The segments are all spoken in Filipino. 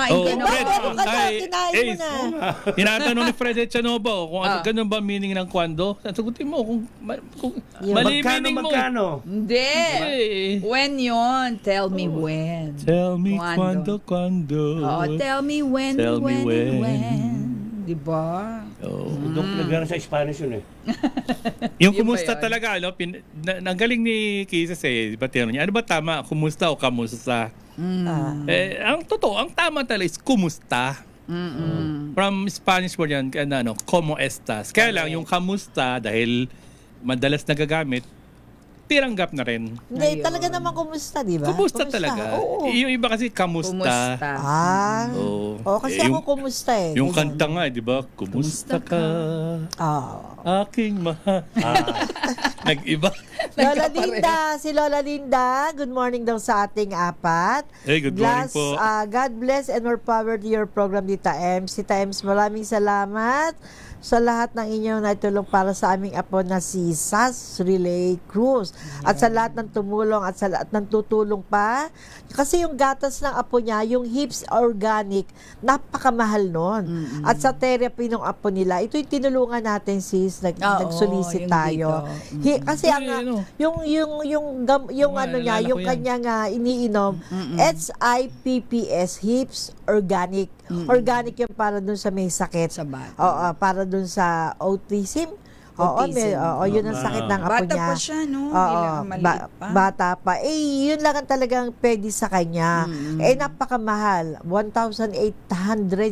kinain Oh, ko na. Fred, meron ka na, ay, kinain mo Ace, na. tinatanong ni Fred Echanobo kung ano ganun ba meaning ng kwando. Sagutin mo kung mali meaning mo. Magkano? Hindi. Eh. When yon? Tell me when. Tell me Kwando. kwando. Oh, tell me when, Tell me when. Diba? Oh. Doon pinagano sa Spanish yun eh. Yung Yun ba kumusta yun? talaga, ano, ang galing ni Kisses eh, di ba tinanong niya, ano ba tama, kumusta o kamusta? Ang totoo, ang tama talaga is kumusta. From Spanish word yan, ano, como estas. Kaya lang, yung kamusta, dahil madalas nagagamit, tiranggap na rin. Hindi, talaga naman kumusta, di ba? Kumusta talaga? Oo. Yung iba kasi kamusta. Kumusta? Oo. Kasi Eh, ako kumusta eh. yung Ganyan. kanta nga, di ba? Kumusta ka, aking mahal. Nag-iba. Lola Linda, si Lola Linda, good morning daw sa ating apat. Hey, good morning po. God bless and more power to your program, Tita Ems. Tita Ems, maraming salamat sa lahat ng inyong naitulong para sa aming apo na si Sas Relay Cruz. At sa lahat ng tumulong at sa lahat ng tutulong pa. Kasi yung gatas ng apo niya, yung Hips Organic, napakamahal nun. At sa therapy ng apo nila, ito yung tinulungan natin sis, nagsolicit yung tayo. dito. Kasi ang ano? yung ano niya, naalala yung ko yan. kanyang iniinom, HIPPS, Hips Organic. Organic yung para dun sa may sakit. Sa bata. Oo, para dun sa autism. Autism. Yun ang sakit ng apo Bata niya. pa siya, no? Oo, Kailangan maliit pa. bata pa. Yun lang ang talagang pwede sa kanya. Napakamahal. 1,800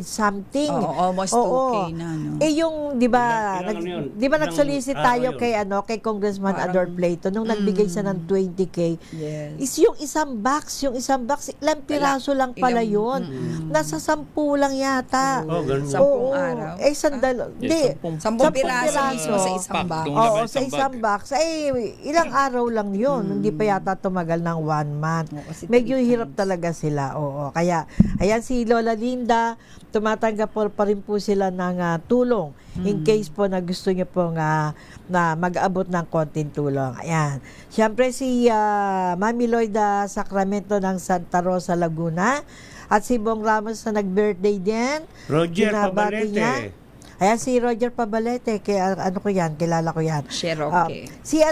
something. Oo, almost Oo. 2K na, no? Yung, di ba, Ilang ano yun? di ba Ilang nag-solicit araw tayo yun? kay Congressman Parang- Ador Plato nung nagbigay siya ng 20K. Yes. Is yung isang box, ilang piraso lang pala yun. Nasa 10 lang yata. Oh, ganun. Sampung araw? Sandal. Yes, Hindi. 10 piraso mismo sa isang Pack. bag. Yung Oo, laman sa isang isang box. Ilang araw lang yun. Hindi pa yata tumagal ng 1 month. Oo, kasi Medyo 3 hirap times. talaga sila. Oo. Kaya, ayan si Lola Linda, tumatanggap pa rin po sila ng tulong. In case po na gusto niyo po na mag-abot ng konting tulong. Ayan. Siyempre si Mami Lloyda Sacramento ng Santa Rosa, Laguna. At si Bong Ramos na nag-birthday din. Roger Binabati niya. Pabalete. Ayan si Roger Pabalete, kaya ano ko yan, kilala ko yan. Cherokee. Si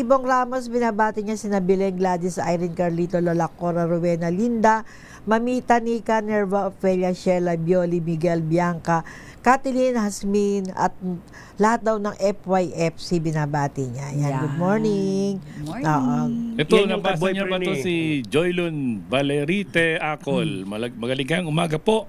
Bong Ramos, binabati niya si Nabileng, Gladys, Irene, Carlito, Lola Cora, Rowena, Linda, Mamita, Nika, Nerva, Ophelia, Sheila, Bioli, Miguel, Bianca, Kathleen, Hasmin, at lahat daw ng FYFC binabati niya. Yan, Yan. good morning. Good Oo. morning. Ito, Yan yung nabasa niya ba ka-boyfriend to eh. si Joylon Valerite Acol. Magalingang umaga po.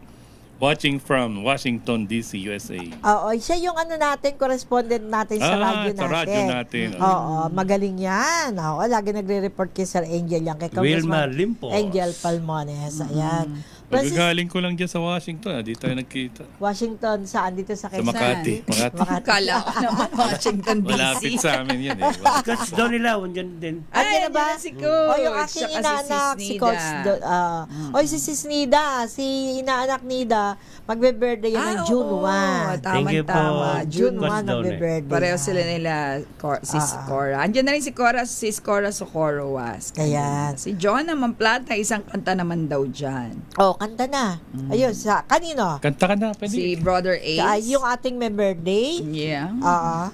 Watching from Washington, D.C., USA. Oo, siya yung natin, correspondent natin sa radyo natin. sa radyo natin. Oo, magaling yan. Oo, lagi nagre-report kay Sir Angel yan, kay Wilma Congressman Limpos. Angel Palmones. Ayan. Francis, Magagaling ko lang dyan sa Washington. Di tayo nagkita. Washington, saan? Dito sa Sa Quezon? Makati. Makati. Kala ko naman Washington, D.C. Malapit sa amin yan eh. Coach Donilaw, andyan din. Andiyan na ba? andyan na si Coach. O, yung aking Tsaka inaanak, si Snida. Coach. Si Sis Nida, si inaanak Nida, magbe-birthday yan ng June 1. Thank you po. Tama. June Coach 1 Don, magbe-birthday. Pareho yan. sila nila, Sis Cora. Andiyan na rin si Cora Socorro Was. Ayan. Si John naman Plata, isang kanta naman daw dyan. Kanta na. Ayun, kanino? Kanta ka na, pwede. Si Brother Ace. Yung ating may birthday. Yeah. Oo.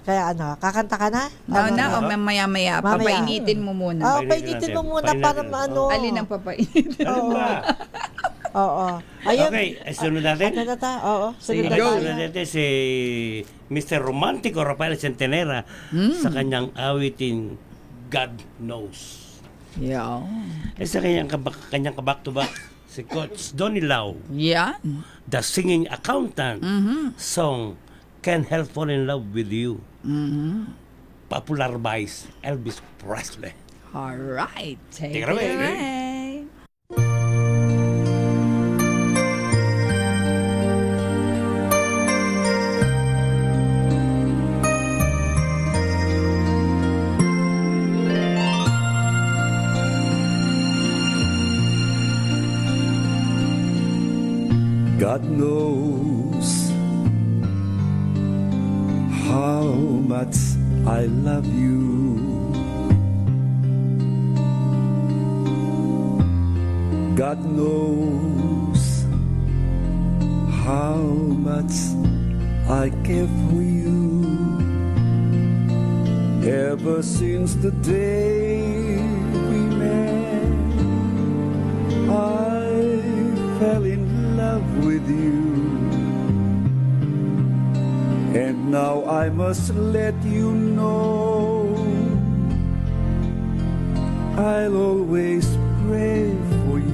Kaya kakanta ka na? O mamaya-maya. Mamaya. Papainitin mo muna. Painitin mo muna Painitin para natin. maano. Alin ang papainitin? Ano ba? Oo. Ayun. Okay, sunod natin. Oo. Si Sunod na Go. tayo. sunod natin si Mr. Romantico Rafael Centenera sa kanyang awitin God Knows. Yeah. Sa kanyang kabak-to-back si Coach Donilaw, Yeah. The Singing Accountant, song Can't Help Fall in Love with You. Popular by Elvis Presley. All right. Take Take it it away. away. God knows how much I love you. God knows how much I care for you. Ever since the day we met, I fell in love with you. And now I must let you know, I'll always pray for you.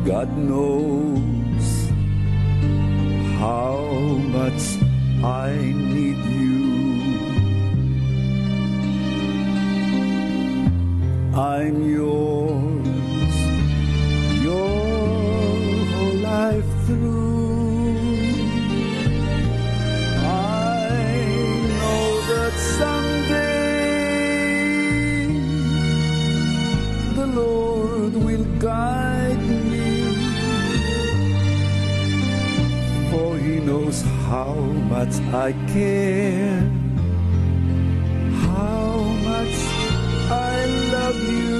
God knows how much I need you. I'm yours, your whole life through. I know that someday the Lord will guide me, for He knows how much I care, how much I love you.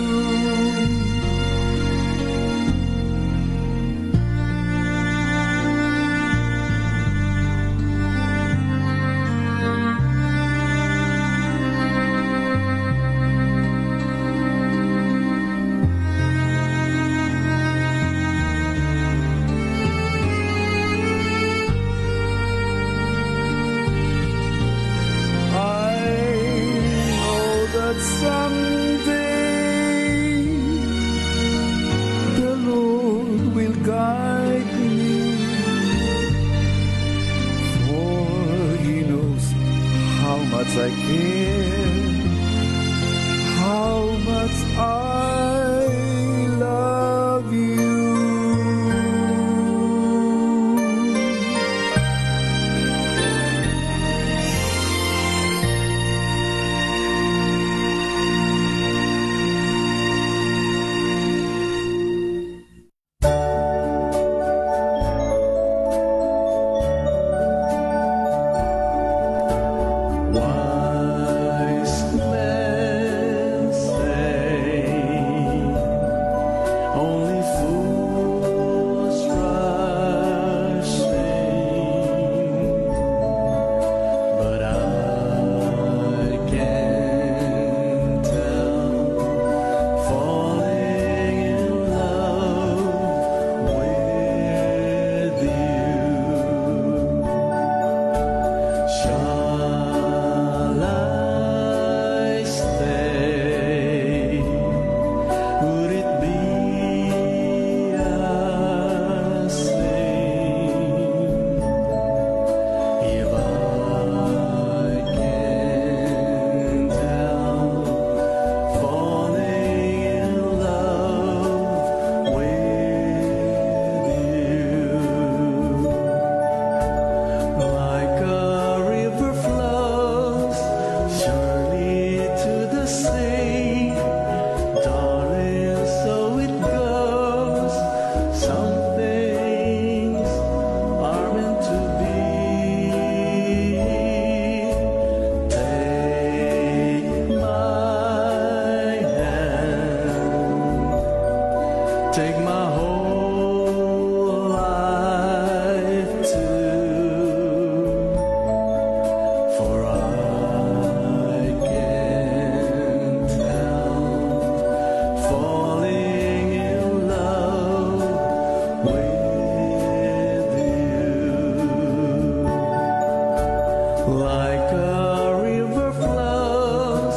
Someday the Lord will guide me, for He knows how much I care, how much I love you. Wise men say only fools rush in, but I can tell, falling in love with you. Shall I stay? Would it be a sin if I can tell, falling in love with you? Like a river flows surely to the sea, darling, so it goes. Some things are meant to be. Take my hand, take my whole life too, for I can tell, falling in love with you. Like a river flows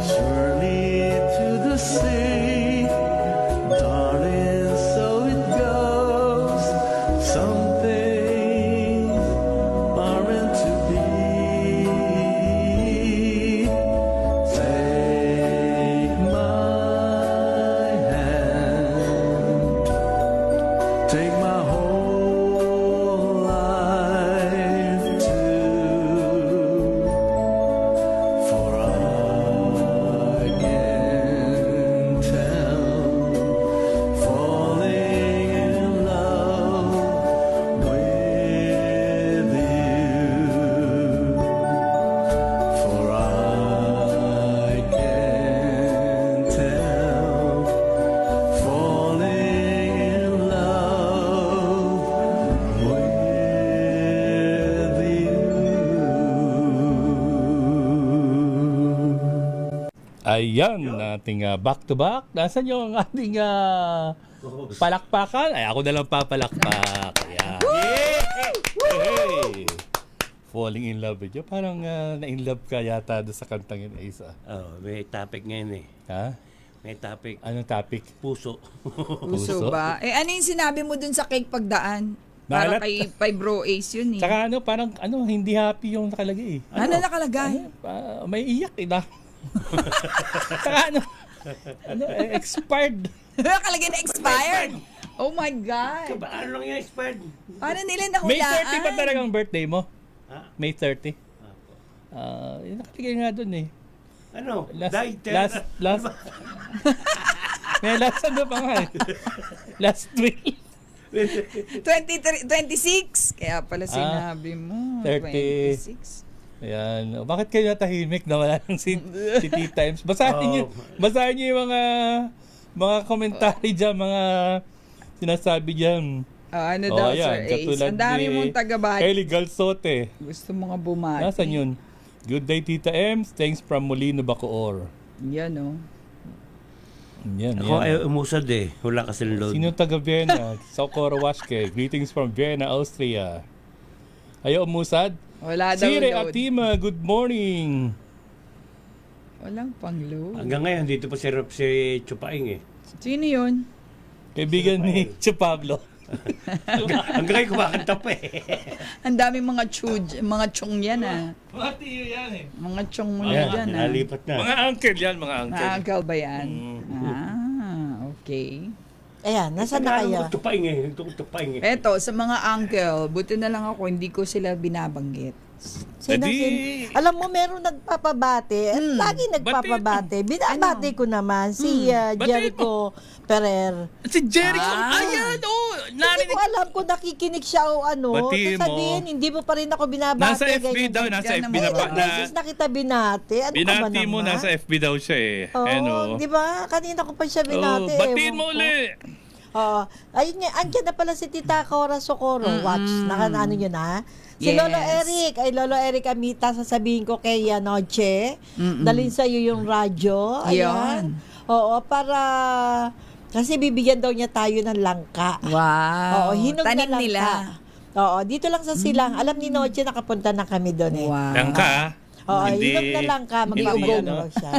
surely to the sea, darling, so Ayan, ating back-to-back. Nasaan yung ating palakpakan? Ay, ako na lang papalakpak. Ayan. Hey! Falling in love with you. Parang na-in love ka yata doon sa kantang yun, Isa. May topic ngayon eh. Ha? May topic. Anong topic? Puso. Puso ba? Ano yung sinabi mo dun sa cake pagdaan? Para Nahalat- kay Bro Ace yun eh. Tsaka ano, hindi happy yung nakalagay eh. Ano nakalagay? May iyak eh na. Tsaka expired. Nakalagay na expired. Oh my God. Ano lang yung expired? Paano nila May nahulaan? 30 ba talagang birthday mo? Ha? May 30? Yung nakalagay nga dun eh. Ano? Last may last ano pa nga eh. Last week. 26. Kaya pala sinabi mo. 30. 26. Ayan. Bakit kayo natahimik na wala nang si Tita Ems? Basahin niyo yung mga commentary dyan, mga sinasabi dyan. Ano daw, Sir Ace? Katulad Ang dami ni mong tagabati. Kelly Galsote. Gusto mo nga bumati. Nasaan yun? Good day, Tita Ems. Thanks from Molino, Bacoor. Yan oh. Yan, Ako yan. ay umusad eh. Wala kasi ng load. Sino taga Vienna? Socorro Washke. Greetings from Vienna, Austria. Ayaw umusad? Wala daw Sire load. Atima, good morning. Walang pang load. Hanggang ngayon, dito pa si Chupaing eh. Sino yun? Kaibigan ni Che Pablo. Hanggang ngayon kumakanta pa eh. Ang daming mga chong yan ah. Mga tiyo yan eh. Mga chong mo Ayan, dyan ah. nalipat na. Mga uncle yan, mga uncle. Uncle ba yan? Okay. Ayan, nasaan na kayo? Chupaing eh. Chupaing eh. Eto, sa mga uncle, buti na lang ako, hindi ko sila binabanggit. Sino, Edi- alam mo, meron nagpapabate. Lagi nagpapabate. Binabate ko naman si Batiin Jericho Ferrer. Si Jericho, Ah. ayan, oh. Hindi Narinig. ko alam kung nakikinig siya o ano. Batiin mo. Sasabihin, hindi mo pa rin ako binabate. Nasa FB ganyan. daw, nasa Yan FB naman. na ba? Ilang beses na kita binate. Ano ka ba Binati mo, naman? nasa FB daw siya eh. Oo, Ano? di ba? Kanina ko pa siya binate. Batiin ewan mo ko. uli. Oo. Ayun nga, andyan na pala si Tita Cora Socorro. Watch, ano yun ha? Si Yes. Lolo Eric. Ay, Lolo Eric Amita, sasabihin ko kay Noche. Dalhin sa'yo yung radyo. Ayan. Oo, para... Kasi bibigyan daw niya tayo ng langka. Wow. Oo, hinog Tanim na langka. nila. Oo, dito lang sa silang. Alam ni Noche, nakapunta na kami doon eh. Wow. Langka ah. Oo, Hindi- hinog na langka. hindi Magpapagano ano. daw siya.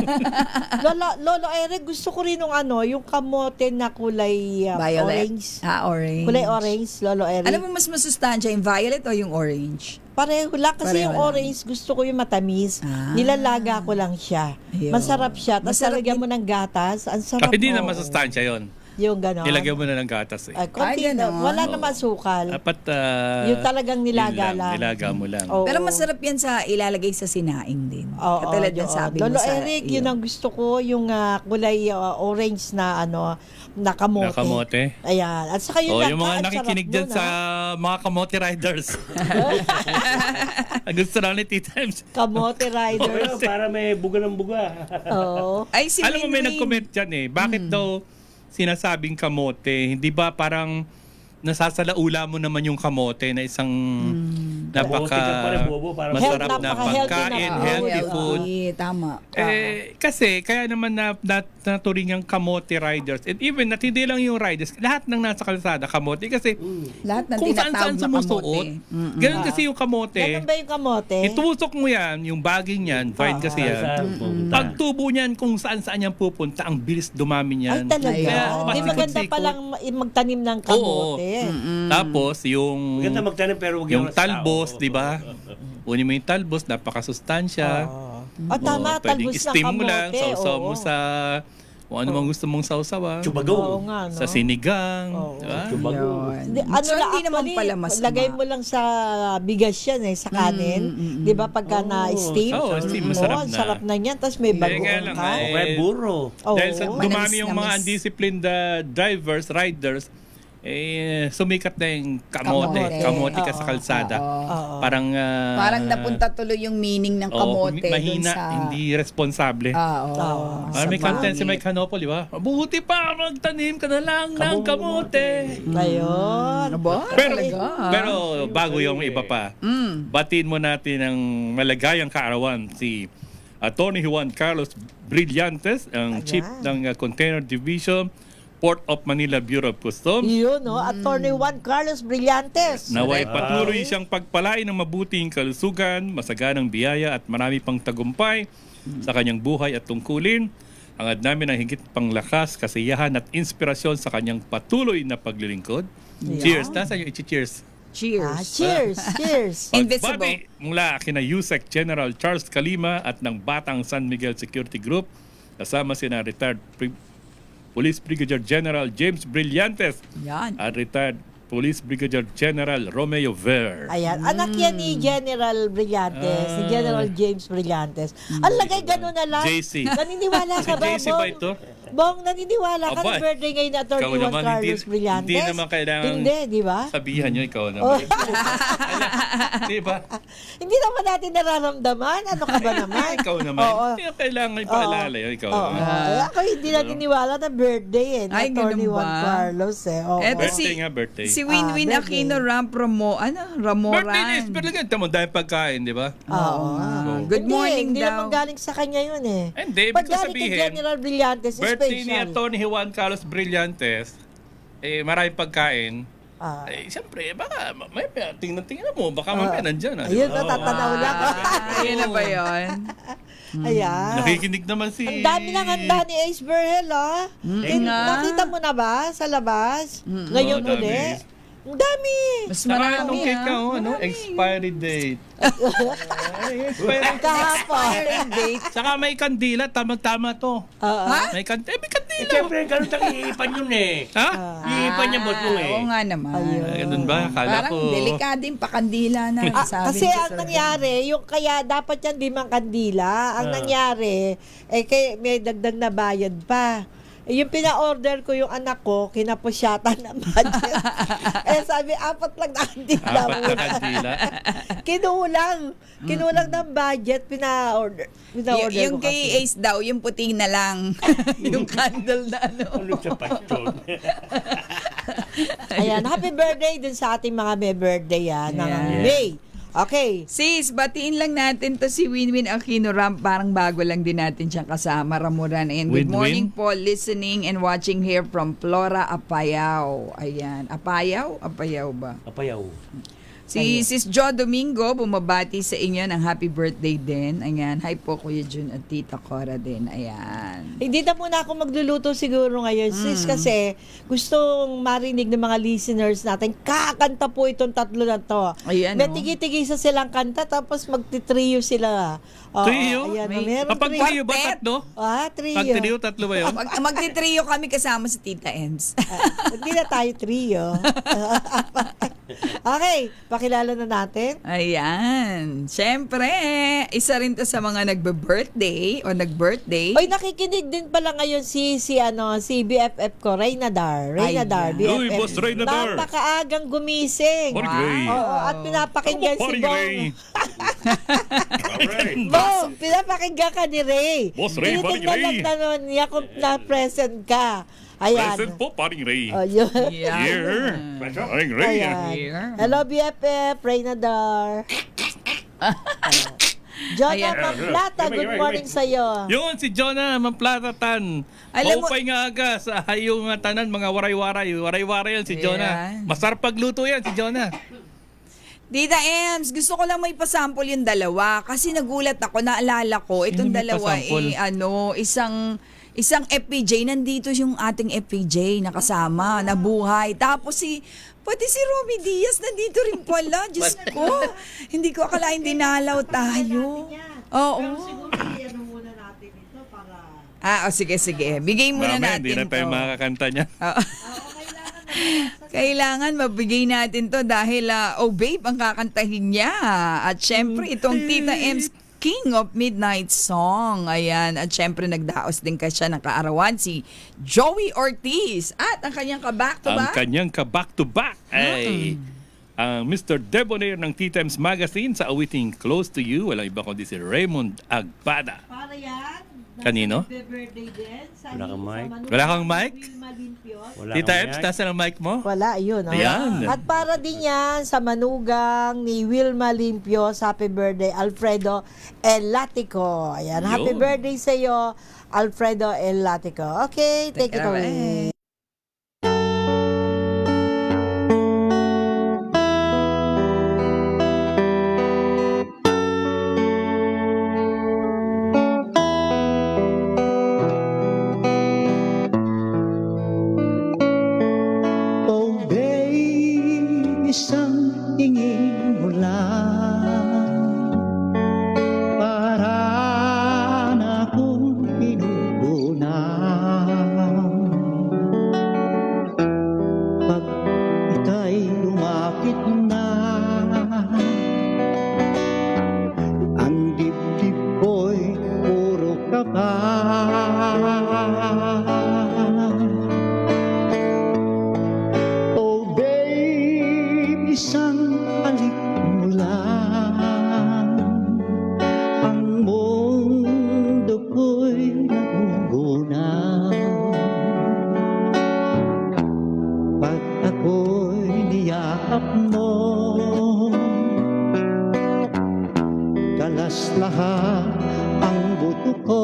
Lolo Eric, gusto ko rin yung kamote na kulay Violet. orange. Orange. Kulay orange, Lolo Eric. Alam mo mas masustansya, yung violet o yung orange? Pareho lang kasi Pareho yung lang. orange gusto ko yung matamis. Ah. Nilalaga ko lang siya. Ayun. Masarap siya. Tapos Masarap lalagyan mo ng gatas. Ang sarap. Hindi na oo. masustansya yun. Yung gano'n. Nilagyan mo na ng gatas eh. Konti Ay, na. ganon. Wala naman sukal. Dapat Yung talagang nilaga yun lang. Nilaga mo lang. Oo. Pero masarap yan sa ilalagay sa sinaing din. Oo, Katulad ng oo. sabi Lolo mo sa Eric, yun ang gusto ko. Yung kulay orange na na kamote. Nakamote. Ayan. At saka yung Yung mga ang nakikinig sarap dyan nun, sa mga kamote riders. Gusto lang ni Tita Ems. Kamote riders. Para may buga ng buga. Oo. Ay, si Alam mo, may Winwin. nag-comment dyan eh. Bakit daw sinasabing kamote? Hindi ba parang nasasalaula mo naman yung kamote na isang Kamote ka pa rin, bobo, parang- masarap Health, na napaka-healthy pagkain, na. healthy Oo, food. Tama. Kasi kaya naman naturing yung kamote riders. And even not hindi lang yung riders, lahat ng nasa kalsada kamote kasi Lahat ng kung saan-saan tinatawag na sumusuot. kamote. Ganun kasi yung kamote. Ganun ba yung kamote? Itusok mo yan, yung baging yan, vine kasi yan. Saan pupunta? Pagtubo niyan kung saan-saan yan pupunta, ang bilis dumami Ay, niyan. talaga. Kaya, Di maganda pasikot-sikot. palang magtanim ng kamote. Tapos yung Maganda magtanim pero huwag yung yung talbos, di ba? Kunin mo yung talbos, napakasustansya. Ah, tama, Pwedeng talbos ng steam mo kamote. lang, sausaw mo oo. sa kung ano mang gusto mong sausawan. Oo Chubagong. nga, no? Sa sinigang. Oo. Di ba? Chubagong. Hindi, ano So, lang hindi naman actually, pala masama. lagay mo lang sa bigas yan sa kanin. Di ba pagka na-steam? Oo, steam, Oo, masarap ang na. sarap na niyan. Tapos may Kaya nga bagoong lang, ka. ay, Okay, burro. Oo. Dahil sa dumami Manamis yung na mga miss. undisciplined drivers, riders, sumikat na yung kamote. Kamote. Kamote ka sa kalsada. Oo. Parang Parang napunta tuloy yung meaning ng kamote dun mahina, sa... hindi responsable. Oo. Parang may content si Mike Hanopol, di ba? Buti pa magtanim ka na lang ng kamote. Ayun. Ano ba? Pero, Talaga? pero bago yung iba pa, batiin mo natin ng malagayang kaarawan si Attorney Juan Carlos Brillantes, ang Ayan. Chief ng Container Division, Port of Manila Bureau of Customs. Yun, no? Attorney Juan Carlos Brillantes. Naway patuloy siyang pagpalain ng mabuting kalusugan, masaganang biyaya at marami pang tagumpay sa kanyang buhay at tungkulin. Hangad namin ang higit pang lakas, kasiyahan at inspirasyon sa kanyang patuloy na paglilingkod. Cheers! Nasaan yung i-cheers? Cheers. Cheers, cheers. Invisible. Pagbati mula kina USEC General Charles Calima at ng Batang San Miguel Security Group, kasama sina retired Police Brigadier General James Brillantes Yan. at retired Police Brigadier General Romeo Ver. Ayan, anak yan ni General Brillantes, ni General James Brillantes. Ang lagay gano'n na lang. JC. Naniniwala ka Si ba, JC ba ito? Bong, naniniwala ka Aba, na birthday ngayon na Atty. ikaw Juan naman, Carlos hindi- Brillantes? hindi naman kailangan- Hindi, di ba? Sabihan nyo, ikaw naman. Di ba? Hindi naman natin nararamdaman. Ano ka ba naman? Ikaw naman. Oo. Hindi na kailangan ipaalala yun, ikaw Oo. naman. Ako hindi naniniwala na birthday ni Ay, Atty. ganun Juan ba? Carlos Oo. Eto Birthday nga, birthday. Si Winwin birthday. Aquino Birthday Ramoran. is, pero lang, tamo dahil pagkain, di ba? Oo. Good morning Hindi daw. naman galing sa kanya yun eh. Hindi, ibig Pag ko galing kay sabihin, General Brillantes, birthday ni special. Atty. Juan Carlos Brillantes, maraming pagkain. Ah. Siyempre, baka, tingnan mo, baka mamaya nandyan. Ayun, natatanaw lang. Ayun na ba yun? Ayan. Nakikinig naman si... Ang dami ng handa ni Ace Berhel, ah. nga. Nakita mo na ba sa labas? Ngayon Oo, dami. uli? Ang dami. Mas Saka marami anong cake ka, ano? Marami. Expiry date. Expiry Kahapon. Date. Saka may kandila, tamang-tama to. Ha? May kandila. May kandila. Siyempre, ganun tang iipan yun eh. Ha? Iipan niya boss mo eh. Oo nga naman. Ganun ba? Akala Parang ko... delikading pakandila na. sabi Kasi ni ang Sir. nangyari, yung kaya dapat yan di man kandila. Ang nangyari, may dagdag na bayad pa. Yung pina-order ko yung anak ko, kinapusyatan ng budget. Sabi, 4 lang na kandila Apat na muna. kandila. Kinulang ng budget, pina-order Yung ko kay kasi. Ace daw, yung puting na lang. yung candle na ano. Ano sa pasyon? Ayan, happy birthday dun sa ating mga may birthday ng Yeah. May. Okay. Sis, batiin lang natin to si Winwin Aquino Ram. Parang bago lang din natin siyang kasama, Ramuran. And good Winwin? morning po, listening and watching here from Flora Apayao. Ayan. Apayao? Apayao ba? Apayaw. Si Sis Jo Domingo, bumabati sa inyo ng happy birthday din. Ayan. Hi po, Kuya Jun at Tita Cora din. Ayan. Hindi na muna ako magluluto siguro ngayon, sis, kasi gustong marinig ng mga listeners natin. Kakanta po itong tatlo na to. Ayan, May oh. tigi-tigisa silang kanta, tapos magti-trio sila. Oo, Trio? Ayan, May- meron Kapag trio. trio ba Quartet. tatlo? Trio. Pag trio, tatlo ba yun? Magtitrio kami kasama si Tita Ems. Hindi na tayo trio. Okay, pakilala na natin. Ayan. Siyempre, isa rin to sa mga nagbe-birthday o nag-birthday. Oy, nakikinig din pala ngayon si BFF ko, Reynadar. Ayan. BFF. Uy, Boss Reynadar. Napakaagang gumising. Paring Ray. Oo, at pinapakinggan si Paring Bong. Ray. Bong, pinapakinggan ka ni Ray. Boss Ray, Tinitingnan Paring lang Ray. na nun niya kung na-present ka. Ayan. Present po, Paring Ray. Oh, yun. Here. Paring Ray. Ayan. Here. Hello, BFF, Reynadar. Jonah Ayan. Mamplata, good morning sa'yo. Yun, si Jonah Mamplatatan. Alam mo- Maupay nga aga sa hayong tanan, mga waray-waray. Waray-waray yan si Jonah. Ayan. Masarap pagluto yan si Jonah. Tita Ems, gusto ko lang may pasample yung dalawa kasi nagulat ako, naalala ko, itong may dalawa pasample? isang FPJ, nandito yung ating FPJ nakasama, nabuhay. Tapos pati si Romy Diaz nandito rin pala. Diyos ko, hindi ko akalain dinalaw tayo. Oo. Sige. Bigay muna Mama, hindi natin na tayo to. makakanta niya. Kailangan mabigay natin to dahil Babe ang kakantahin niya. At syempre itong Tita M's King of Midnight Song. Ayan. At syempre nagdaos din ka siya ng kaarawan si Joey Ortiz. At ang kanyang Ang ka-back-to-back. kanyang ka-back-to-back ay ang Mr. Debonair ng T-Times Magazine sa awiting Close to You. Walang iba kundi si Raymond Agbada. Para yan. Kanino? Birthday din. Wala kang mic? Wala kang mic? Wala Tita kang Ems, mic? nasa ang mic mo? Wala, yun. Oh. Ayan. At para din yan sa manugang ni Wilma Limpio, happy birthday, Alfredo Elatico. Ayan, happy Yun. birthday sa iyo, Alfredo Elatico. Okay, take it away. Oh babe, isang tingin mo lang para na akong pinupunan. Pag ika'y lumapit na, ang dibdib ko'y puro kaba. Oh babe, isang halik mo lang, ang mundo ko'y nagugunaw. Pag ako'y niyakap mo, kalas lahat ang buto ko.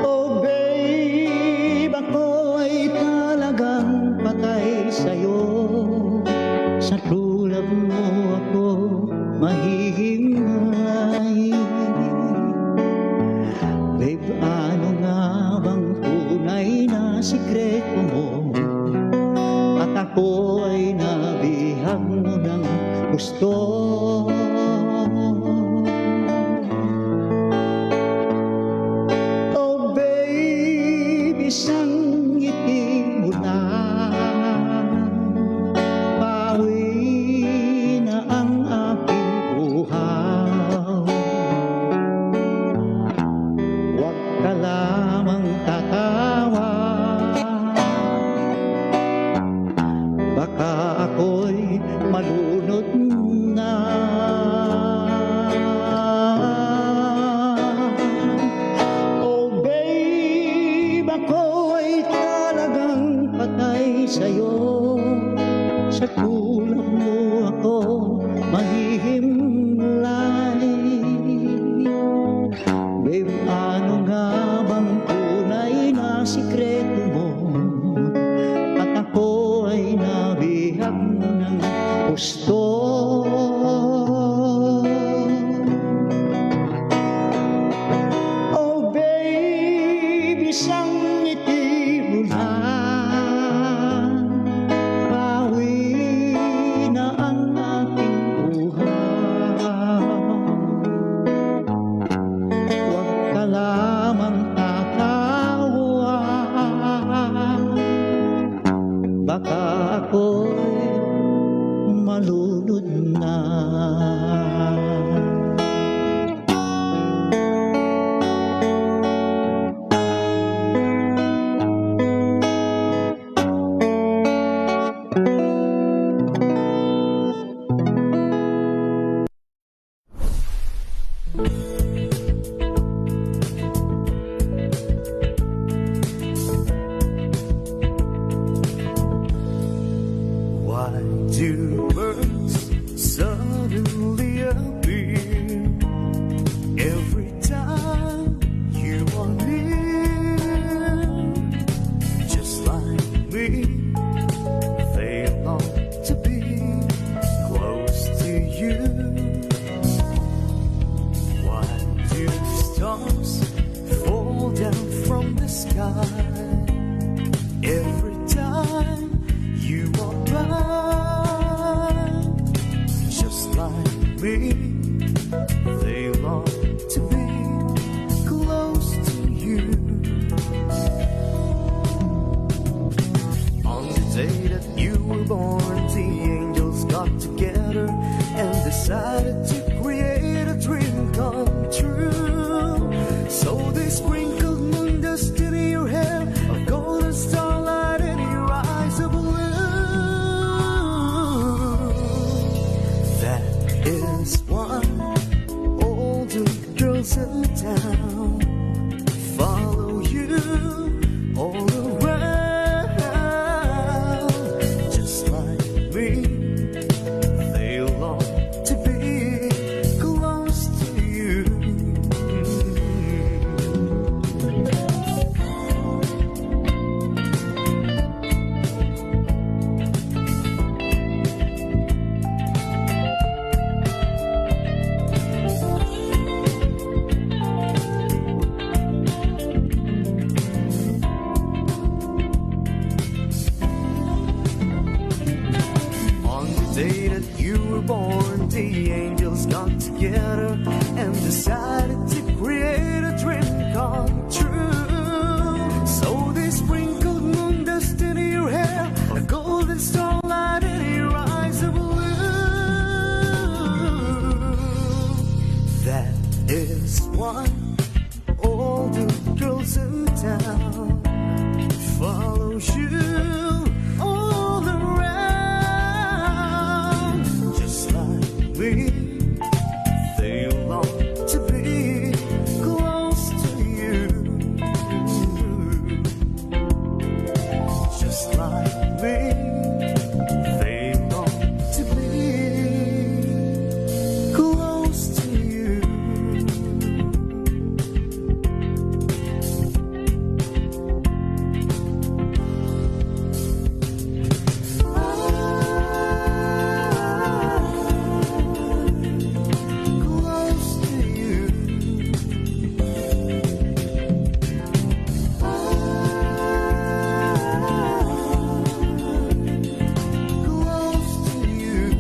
Oh babe, ako'y talagang patay sa'yo. Sa tulad mo ako mahihimlay. Babe, ano nga bang tunay na sikreto mo? At ako ay nabihag mo ng gusto. Oh babe, isang ngiti mo lang, bawi na ang aking buhaw. Huwag ka lamang tatawa, baka ako'y malunod na. Oh babe, ako'y talagang patay sa'yo. Sa tulad mo ako mahihimlay. Babe, ano nga bang tunay na sikreto mo? At ako ay nabihag mo ng gusto. Oh babe, isang ngiti mo lang, bawi na ang aking buhaw. Huwag ka lamang tatawa, baka ako'y malunod na. Why do birds suddenly appear every time you are near? Just like me, they long to be close to you. Why do stars fall down from the sky every time you walk by? Just like me, they long to be close to you. On the day that you were born, the angels got together and decided to create a dream come true. So they sprinkled moon dust in your hair sound follows you all around, just like me. They long to be close to you, just like me. They long to be close to you. Close to you. Close to you.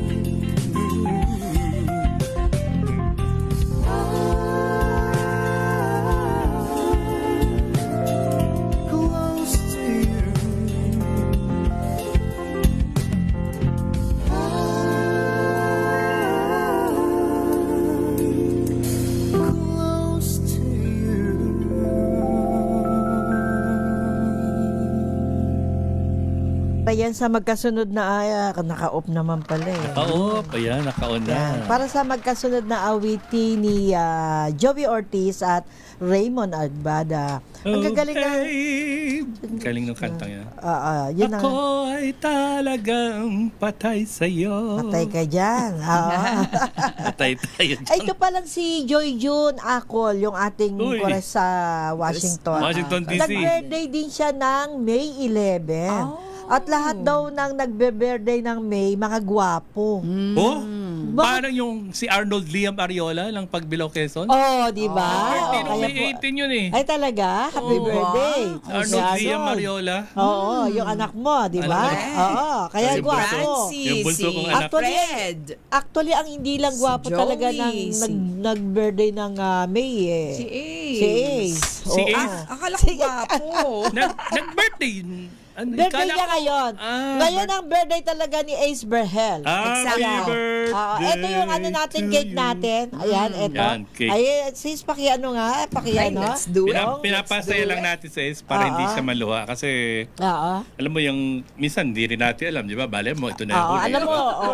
Close to you. Close to you. Ayan sa magkasunod na naka-off naman pala eh. Oo, ayan, nakaon Yan. na. Para sa magkasunod na awiti ni Joey Ortiz at Raymond Agbada. Ang gagaling na. Galing ng kantang yan. Yun ang Ako ay talagang patay sa'yo. patay ka dyan. Oo. Patay tayo dyan. Ay, ito palang si Joy June Acol, yung ating Uy. kores sa Washington. Washington, D.C. Nag-birthday din siya ng May 11. At lahat daw ng nagbe-birthday ng May, mga gwapo. Oh, parang yung si Arnold Liam Ariola ng Pagbilao Quezon. Oh, di ba? Birthday Oh, nung kaya May po- 18 yun eh. Ay talaga? Happy Oo. birthday. Arnold Si Liam Arnold. Ariola. Oo, yung anak mo, di ba? Anak Oo, kaya Yung gwapo. Francis, Yung bunso si kong anak. Fred, Actually, ang hindi lang Si gwapo talaga Joey, ng si- nag-birthday ng May eh. si Ace. Si Ace. Si Oo. Ace? Akala ko gwapo. Nag-birthday. Ano, Birthday kala niya ko- ngayon. Ngayon ang birthday talaga ni Ace Berhel. Happy Exacto. birthday Ito yung ano natin, to cake you. natin. Ayan, ito. Yan, cake. Ay, sis, pakiano nga. Okay, Pakiano. let's do it. Pinapasaya lang natin sa Ace para hindi siya maluha. Kasi, Oo. alam mo yung, minsan hindi rin natin alam, di ba? Bale mo, ito na Oo, huli. alam mo, oo.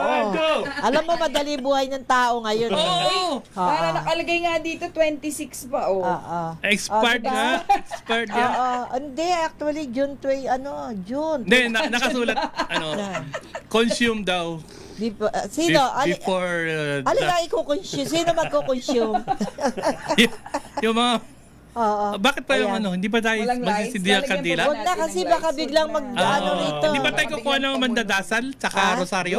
Alam mo, madali buhay ng tao ngayon. eh. Oo! Para nakalagay nga dito 26 pa, oh. Oo. Expired diba? nga. Expired nga. Oo. Hindi, actually, June. Hindi, nakasulat, consume daw. Sino? Before, Alin nga i-consume? Sino magko-consume? yung mga, Oo. bakit pa yung Ayan. hindi pa tayo Walang lights? magsisindihan Lalagyan kandila? po Huwag na kasi Natin ang baka lights. biglang Huwag na. mag-ano rito. Hindi ba tayo kukuha ng mandadasal tsaka Ah? rosaryo?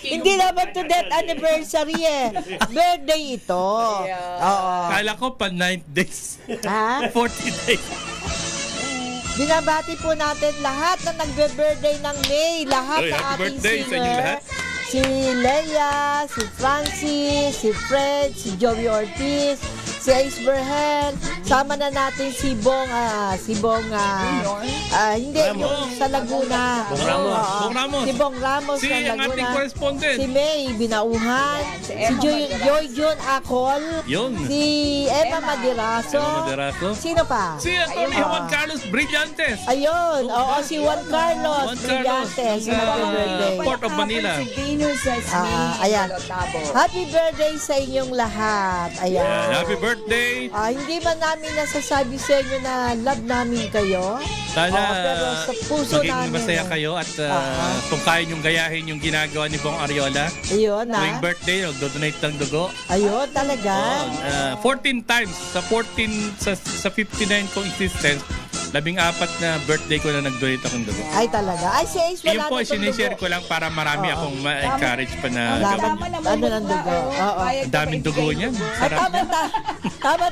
Hindi naman to death anniversary eh. Birthday ito. Oo. Kala ko pa 9 days. Ha? 40 days. Binabati po natin lahat na nagbe-birthday ng May. Lahat Uy, ng happy ating birthday sa inyo singer. lahat. Si Leia, si Francis, si Fred, si Joey Ortiz, si Ace Berhel. Sama na natin si Bong, hindi, yung sa Laguna. Bong Ramos. Oo. Bong Ramos. Si Bong Ramos Si ng ang Laguna. ating correspondent. Si May Binauhan. Si Joy Jun Acol. Yun. Si Emma Madiraso. Emma Madiraso. Sino pa? Si Atty. Juan Carlos Brillantes. Ayun, oo, si Juan Carlos Juan Carlos. Brillantes Sa na birthday. Port of Manila. Si Venus Esmin, Ayan. Tabo. Happy birthday sa inyong lahat. Ayan. Yeah, happy birthday. Hindi man namin nasasabi sa inyo na love namin kayo. Sana pero sa puso maging namin. masaya kayo at kung kaya niyong gayahin yung ginagawa ni Bong Ariola. Ayun, Tuwing birthday, donate ng dugo. Ayun, talaga. 14 times sa 59 kong existence, 14 na birthday ko na nag-donate akong dugo. Ay, talaga. Ay, si Ace, wala Yun po, na itong sinishare dugo. ko lang para marami akong ma-encourage pa na Laban. gawin. Tama naman Ano ng dugo? Oo. Ang daming dugo niyan. Ay, Sarap.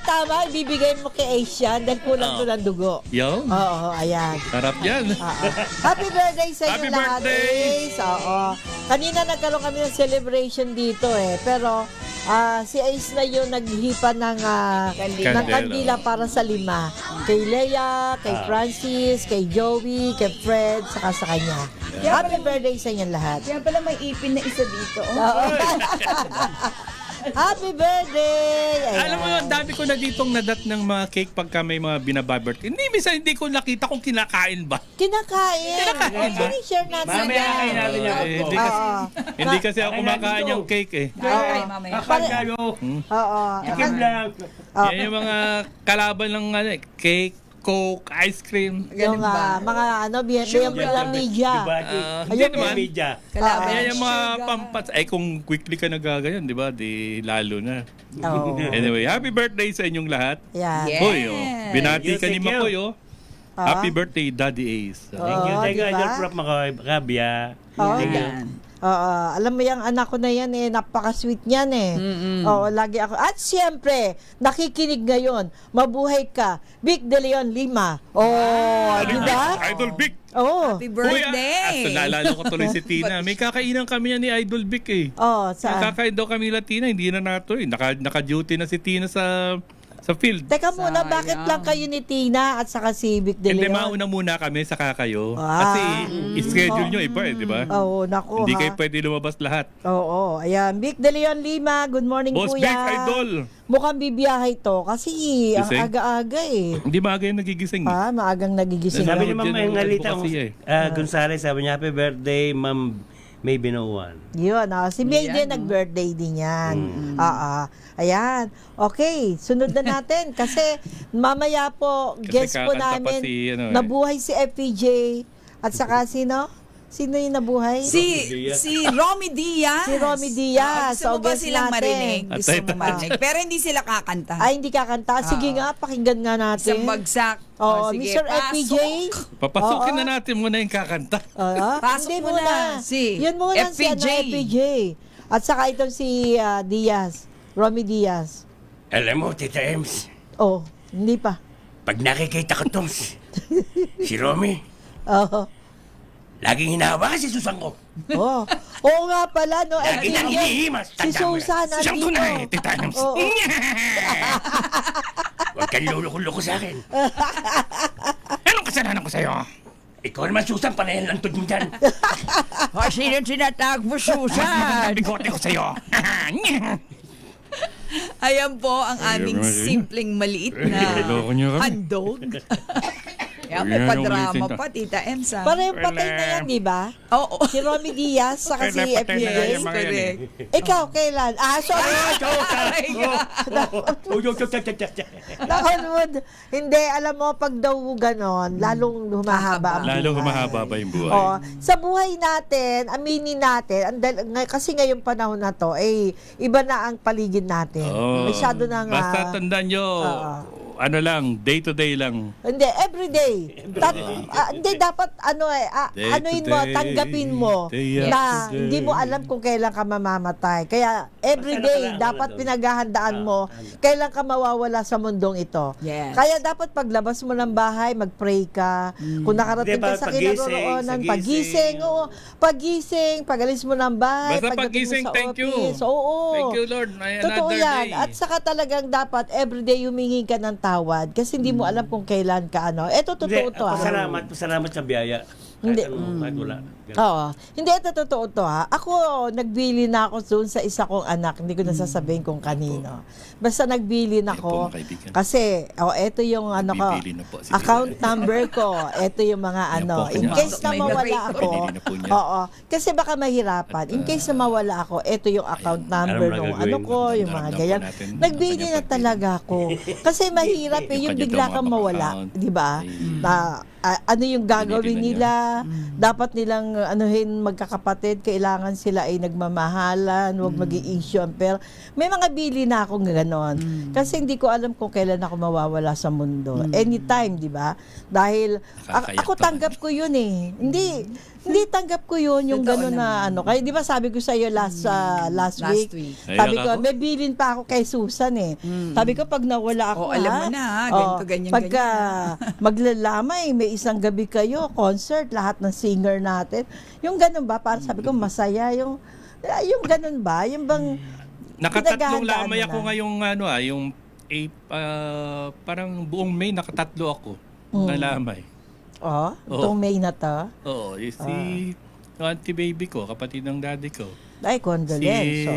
tama. Ibibigay mo kay Ace yan dahil kulang to ng dugo. Yo, Oo, ayan. sarap yan. Happy birthday sa Happy inyo lahat, birthday! Ace. Oo. Kanina nagkaroon kami ng celebration dito eh. Pero si Ace na yung naghipa ng Kandila. kandila para sa 5. Kay Leia, kay Francis, kay Joey, kay Fred, saka sa kanya. Happy birthday sa inyo lahat. Kaya pala may ipin na isa dito. Oh. Oo. Happy birthday! Ayan. Alam mo yun, dami ko na ditong nadat ng mga cake pagka may mga binababert. Minsan hindi ko nakita kung kinakain ba. Kinakain. Actually, share natin. Mamaya kain natin yan. Hindi kasi ako kumakain yung cake eh. Okay, mamaya. Akal kayo. Oo. Ikim lang. Yan yung mga kalaban ng cake, coke, ice cream. Yung Ganun ba? mga media. Hindi naman. Media. Kalaban Yan ng yung mga sugar. pampas. Ay kung quickly ka nagaganyan, di ba? Di lalo na. Oo. Anyway, happy birthday sa inyong lahat. Yan. Yeah. Hoy, binati ka ni Thank you. Makoy, Happy birthday, Daddy Ace. Thank you, Oo, thank you, diba? Idol Prof. Makabya. Oo. Thank you. Ayan. Oo, alam mo yung anak ko na yan napaka-sweet niyan Oo, lagi ako. At siyempre, nakikinig ngayon, mabuhay ka, Vic De Leon Lima. Di ba? Idol Vic. Oo. Happy Kuya, birthday! naalala ko tuloy si Tina. May kakainan kami yan ni Idol Vic eh. Oo, saan? Kakain daw kami nila Tina, hindi na nato eh. Naka-duty na si Tina sa field. Teka muna, Sayang. bakit lang kayo ni Tina at saka si Vic De Hindi, Leon? mauna muna kami sa kakayo. Ah. Kasi schedule nyo iba eh, di ba? Oo, naku Hindi ha. kayo pwede lumabas lahat. Oo, ayan. Vic De Leon Lima, good morning Boss kuya. Vic, Idol. Mukhang bibiyahe to kasi ang Gising? aga-aga eh. Hindi maaga yung nagigising. Maagang nagigising. Sabi Nanonood ni Ma'am yan ng Engalita advocacy Gonzales, sabi niya, happy birthday, Ma'am May Binowan. Yun, si May Ayan, din nag-birthday din yan. Ayan. Okay, sunod na natin kasi mamaya po, Kasi guest po kakanta pa namin, si, nabuhay si FPJ at saka sino? Sino yung nabuhay? Si Romy Diaz. Si Romy Diaz. Gusto mo ba guest silang natin. marinig? Gusto mo marinig. Pero hindi sila kakanta. Ay, hindi kakanta. Sige nga, pakinggan nga natin. Isang bagsak. Oo, Sige, Mr. FPJ. pasok. Papasukin na natin muna yung kakanta. Pasok Hindi muna. Si Yun muna si FPJ. FPJ. At saka itong si Diaz. Romy Diaz. Alam mo, Tita Ems, Oh, hindi pa. pag nakikita ko tong si Romy, Oo. laging hinahawakan si Susan ko. Oh. Oo nga pala, no? Lagi FPJ. nang hinihimas. Si Tanda mo yan. Susan, Susan ko na eh, Tita Ems. Oo. Huwag kang luloko-loko sa akin. Anong kasalanan ko sa'yo? Ikaw naman, Susan, palayan lang mo dyan. Sino tinatawag mo, Mas maganda Susan? bigote ko sa'yo. Ayan po ang aming simpleng maliit na Loko niyo kami. handog. Yan po, Yan, padrama ulitin to. pa, Tita Emsa. Parang patay na yan, di ba? Oo. Si Romy Diaz, saka si Patay na FPJ. yan yung mga yan eh. Ikaw, kailan? Sorry. Nakunod. Hindi, alam mo, pag daw ganon, lalong humahaba ang Lalong buhay. humahaba ba yung buhay? Oo. Sa buhay natin, aminin natin, kasi ngayong panahon na to, iba na ang paligid natin. Oo. Masyado na nga. Basta tandaan nyo, ano lang, day to day lang. Hindi, everyday. Hindi, dapat, Day anuin to mo, day, tanggapin mo day na after day. hindi mo alam kung kailan ka mamamatay. Kaya, everyday, Basta dapat doon. pinaghahandaan mo kailan ka mawawala sa mundong ito. Yes. Kaya, dapat paglabas mo ng bahay, mag-pray ka. Kung nakarating Hindi, ka sa pagising, kinaroroonan, sa pagising, oo. Pagising, pagalis mo ng bahay, Basta pagdating pagising, mo sa thank you. office. Oo. Thank you, Lord. May Totoo another yan. day. At saka talagang dapat everyday humingi ka ng tawad kasi hindi mo alam kung kailan ka ano. Ito totoo to Pasalamat sa biyaya. Hindi. Kahit wala. Oo. Hindi, ito totoo to ha. Ako, nagbili na ako doon sa isa kong anak. Hindi ko nasasabihin kung kanino. Basta nagbili na Yan po, ako. mga kaibigan. Kasi, ito yung ano ko, Nagbibili na po si account Tita. number ko. Ito yung mga Yan ano. po, In kanya. case na May mawala narrator. ako. Binili na po niya. Oo. Kasi baka mahirapan. In case na mawala ako, ito yung account number Alam mo na nung gagawin ano mo. ko, yung mga Naramdaman po ganyan. natin ang Nagbili kanyang na pagbili. talaga ako. Kasi mahirap Yung yung kanya bigla daw mga kang mawala. account. Di ba? Na, ano yung gagawin Binibili na nila? Dapat nilang anuhin magkakapatid, kailangan sila ay nagmamahalan, huwag maging issue ang pera. May mga bili na akong ganon. Kasi hindi ko alam kung kailan ako mawawala sa mundo. Anytime, di ba? Dahil Nakakaiyak ako naman. tanggap ko yun eh. Hindi tanggap ko yun yung Totoo gano'n na ano. Kaya di ba sabi ko sa iyo last Last week, week. sabi Naiyak ko, ako. may bilin pa ako kay Susan eh. Sabi ko, pag nawala ako, alam mo na, ha? Ganito, ganyan, pagka maglalamay, may isang gabi kayo, concert, lahat ng singer natin. Yung ganun ba? Para sabi ko, masaya. Yung ganun ba? Yung bang, Nakatatlong pinaghahandaan lamay mo ako na. ngayong yung parang buong May nakatatlo ako na lamay. oh, itong May na to. Oo, si auntie baby ko, kapatid ng daddy ko. Ay, condolence. Si oo.